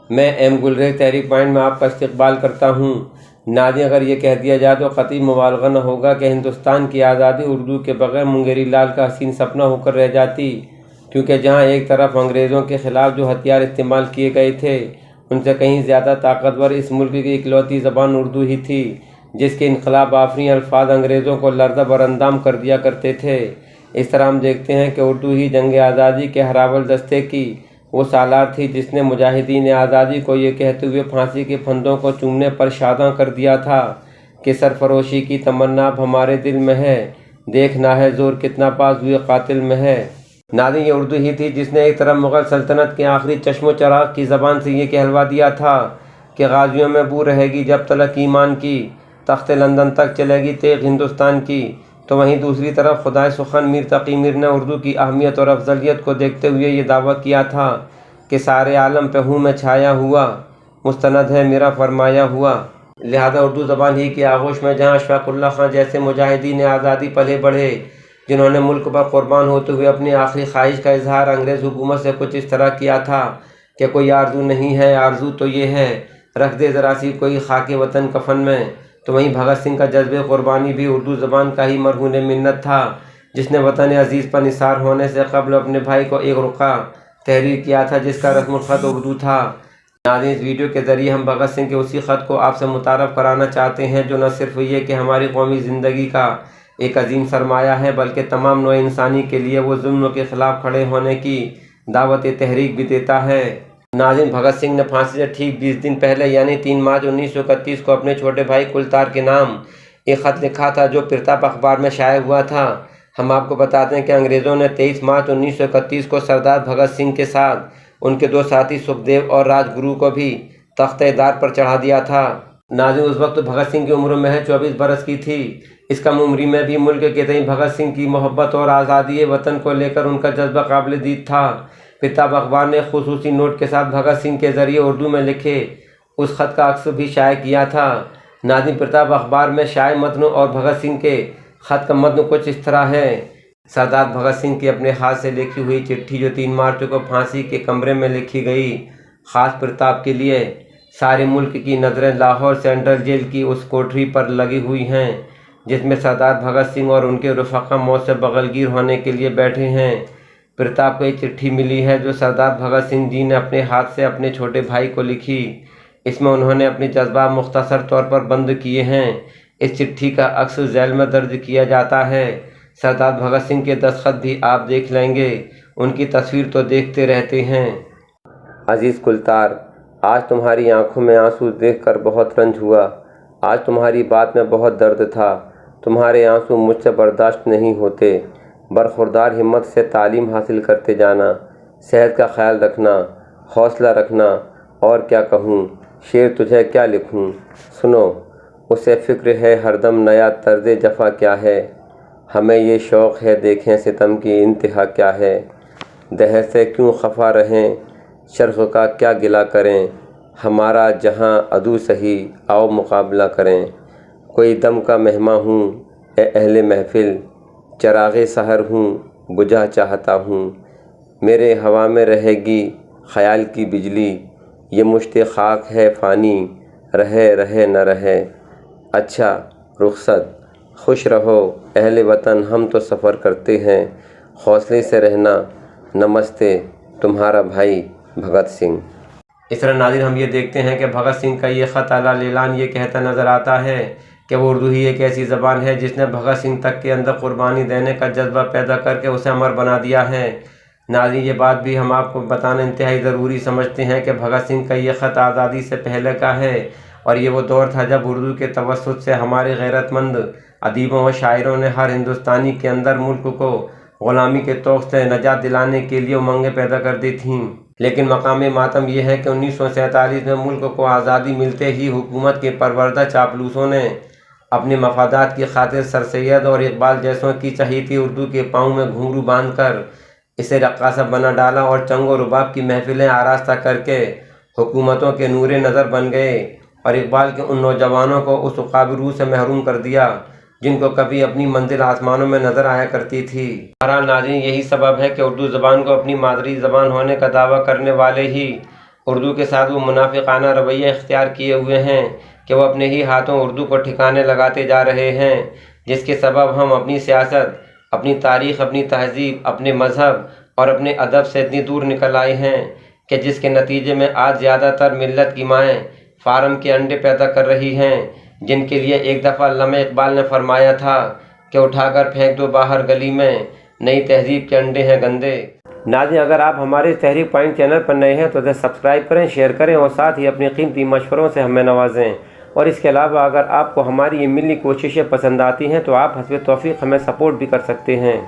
میں M galleries تحریک point میں آپ کا استقبال کرتا ہوں۔ ناظرین، اگر یہ کہہ دیا جائے تو قطعی مبالغہ نہ ہوگا کہ ہندوستان کی آزادی اردو کے بغیر منگیری لال کا حسین سپنا ہو کر رہ جاتی، کیونکہ جہاں ایک طرف انگریزوں کے خلاف جو ہتھیار استعمال کیے گئے تھے ان سے کہیں زیادہ طاقتور اس ملک کی اکلوتی زبان اردو ہی تھی، جس کے انقلاب آفرین الفاظ انگریزوں کو لرزہ براندام کر دیا کرتے تھے۔ اس طرح ہم دیکھتے ہیں کہ اردو ہی جنگ آزادی کے ہراول دستے کی وہ سالار تھی جس نے مجاہدین آزادی کو یہ کہتے ہوئے پھانسی کے پھندوں کو چومنے پر شاداں کر دیا تھا کہ سرفروشی کی تمنا اب ہمارے دل میں ہے، دیکھنا ہے زور کتنا باز ہوئے قاتل میں ہے۔ ناظرین، یہ اردو ہی تھی جس نے ایک طرف مغل سلطنت کے آخری چشم و چراغ کی زبان سے یہ کہلوا دیا تھا کہ غازیوں میں بو رہے گی جب تلک ایمان کی، تخت لندن تک چلے گی تیغ ہندوستان کی، تو وہیں دوسری طرف خدائے سخن میر تقی میر نے اردو کی اہمیت اور افضلیت کو دیکھتے ہوئے یہ دعویٰ کیا تھا کہ سارے عالم پہ ہوں میں چھایا ہوا، مستند ہے میرا فرمایا ہوا۔ لہذا اردو زبان ہی کی آغوش میں جہاں اشفاق اللہ خان جیسے مجاہدین آزادی پلے بڑھے جنہوں نے ملک پر قربان ہوتے ہوئے اپنی آخری خواہش کا اظہار انگریز حکومت سے کچھ اس طرح کیا تھا کہ کوئی آرزو نہیں ہے، آرزو تو یہ ہے رکھ دے ذرا سی کوئی خاک وطن کفن میں، تو وہیں بھگت سنگھ کا جذبِ قربانی بھی اردو زبان کا ہی مرہون منت تھا جس نے وطن عزیز پر نثار ہونے سے قبل اپنے بھائی کو ایک رقعہ تحریر کیا تھا جس کا رسم الخط اردو تھا۔ ناظرین، اس ویڈیو کے ذریعے ہم بھگت سنگھ کے اسی خط کو آپ سے متعارف کرانا چاہتے ہیں جو نہ صرف یہ کہ ہماری قومی زندگی کا ایک عظیم سرمایہ ہے بلکہ تمام نوع انسانی کے لیے وہ ظلم کے خلاف کھڑے ہونے کی دعوت تحریک بھی دیتا ہے۔ ناظرین، بھگت سنگھ نے پھانسی سے ٹھیک 20 دن پہلے یعنی 3 مارچ 1931 کو اپنے چھوٹے بھائی کلتار کے نام ایک خط لکھا تھا جو پرتاپ اخبار میں شائع ہوا تھا۔ ہم آپ کو بتاتے ہیں کہ انگریزوں نے 23 مارچ 1931 کو سردار بھگت سنگھ کے ساتھ ان کے 2 ساتھی سکھدیو اور راج گرو کو بھی تختہ دار پر چڑھا دیا تھا۔ ناظرین، اس وقت بھگت سنگھ کی عمر محض 24 برس کی تھی۔ اس کم عمری میں بھی ملک کے تئیں بھگت سنگھ کی محبت اور آزادی وطن کو لے کر ان کا جذبہ قابل دید تھا۔ پرتاپ اخبار نے خصوصی نوٹ کے ساتھ بھگت سنگھ کے ذریعے اردو میں لکھے اس خط کا عکس بھی شائع کیا تھا۔ ناظرین، پرتاپ اخبار میں شائع متن اور بھگت سنگھ کے خط کا متن کچھ اس طرح ہے۔ سردار بھگت سنگھ کی اپنے ہاتھ سے لکھی ہوئی چٹھی جو 3 مارچ کو پھانسی کے کمرے میں لکھی گئی، خاص پرتاپ کے لیے۔ سارے ملک کی نظریں لاہور سینٹرل جیل کی اس کوٹری پر لگی ہوئی ہیں جس میں سردار بھگت سنگھ اور ان کے رفقا موت سے بغلگیر ہونے کے لیے بیٹھے ہیں۔ پرتاپ کو ایک چٹھی ملی ہے جو سردار بھگت سنگھ جی نے اپنے ہاتھ سے اپنے چھوٹے بھائی کو لکھی۔ اس میں انہوں نے اپنے جذبات مختصر طور پر بند کیے ہیں۔ اس چٹھی کا عکس ذیل میں درج کیا جاتا ہے۔ سردار بھگت سنگھ کے دستخط بھی آپ دیکھ لیں گے، ان کی تصویر تو دیکھتے رہتے ہیں۔ عزیز کلتار، آج تمہاری آنکھوں میں آنسو دیکھ کر بہت رنج ہوا۔ آج تمہاری بات میں بہت درد تھا۔ تمہارے آنسو مجھ سے برداشت نہیں ہوتے۔ برخوردار ہمت سے تعلیم حاصل کرتے جانا، صحت کا خیال رکھنا، حوصلہ رکھنا، اور کیا کہوں، شعر تجھے کیا لکھوں۔ سنو، اسے فکر ہے ہر دم نیا طرز جفا کیا ہے، ہمیں یہ شوق ہے دیکھیں ستم کی انتہا کیا ہے۔ دہر سے کیوں خفا رہیں، شرق کا کیا گلہ کریں، ہمارا جہاں عدو سہی آؤ مقابلہ کریں۔ کوئی دم کا مہماں ہوں اے اہل محفل، چراغ سحر ہوں بجھا چاہتا ہوں۔ میرے ہوا میں رہے گی خیال کی بجلی، یہ مشت خاک ہے فانی، رہے رہے نہ رہے۔ اچھا رخصت، خوش رہو اہل وطن، ہم تو سفر کرتے ہیں، حوصلے سے رہنا۔ نمستے، تمہارا بھائی بھگت سنگھ۔ اس طرح ناظرین، ہم یہ دیکھتے ہیں کہ بھگت سنگھ کا یہ خط اعلان یہ کہتا نظر آتا ہے کہ وہ اردو ہی ایک ایسی زبان ہے جس نے بھگت سنگھ تک کے اندر قربانی دینے کا جذبہ پیدا کر کے اسے امر بنا دیا ہے۔ ناظرین، یہ بات بھی ہم آپ کو بتانا انتہائی ضروری سمجھتے ہیں کہ بھگت سنگھ کا یہ خط آزادی سے پہلے کا ہے اور یہ وہ دور تھا جب اردو کے توسط سے ہمارے غیرت مند ادیبوں و شاعروں نے ہر ہندوستانی کے اندر ملک کو غلامی کے طوق سے نجات دلانے کے لیے امنگیں پیدا کر دی تھیں۔ لیکن مقام ماتم یہ ہے کہ 1947 میں ملک کو آزادی ملتے ہی حکومت کے پروردہ چاپلوسوں نے اپنے مفادات کی خاطر سر سید اور اقبال جیسوں کی چہیتی اردو کے پاؤں میں گھنگرو باندھ کر اسے رقاصہ بنا ڈالا اور چنگ و رباب کی محفلیں آراستہ کر کے حکومتوں کے نور نظر بن گئے اور اقبال کے ان نوجوانوں کو اس عقاب روح سے محروم کر دیا جن کو کبھی اپنی منزل آسمانوں میں نظر آیا کرتی تھی۔ بہرحال ناظرین، یہی سبب ہے کہ اردو زبان کو اپنی مادری زبان ہونے کا دعویٰ کرنے والے ہی اردو کے ساتھ وہ منافقانہ رویہ اختیار کیے ہوئے ہیں کہ وہ اپنے ہی ہاتھوں اردو کو ٹھکانے لگاتے جا رہے ہیں، جس کے سبب ہم اپنی سیاست، اپنی تاریخ، اپنی تہذیب، اپنے مذہب اور اپنے ادب سے اتنی دور نکل آئے ہیں کہ جس کے نتیجے میں آج زیادہ تر ملت کی مائیں فارم کے انڈے پیدا کر رہی ہیں، جن کے لیے ایک دفعہ علامہ اقبال نے فرمایا تھا کہ اٹھا کر پھینک دو باہر گلی میں، نئی تہذیب کے انڈے ہیں گندے۔ ناظرین، اگر آپ ہمارے تحریک پوائنٹ چینل پر نئے ہیں تو اسے سبسکرائب کریں، شیئر کریں اور ساتھ ہی اپنی قیمتی مشوروں سے ہمیں نوازیں۔ اور اس کے علاوہ اگر آپ کو ہماری یہ ملی کوششیں پسند آتی ہیں تو آپ حسب توفیق ہمیں سپورٹ بھی کر سکتے ہیں۔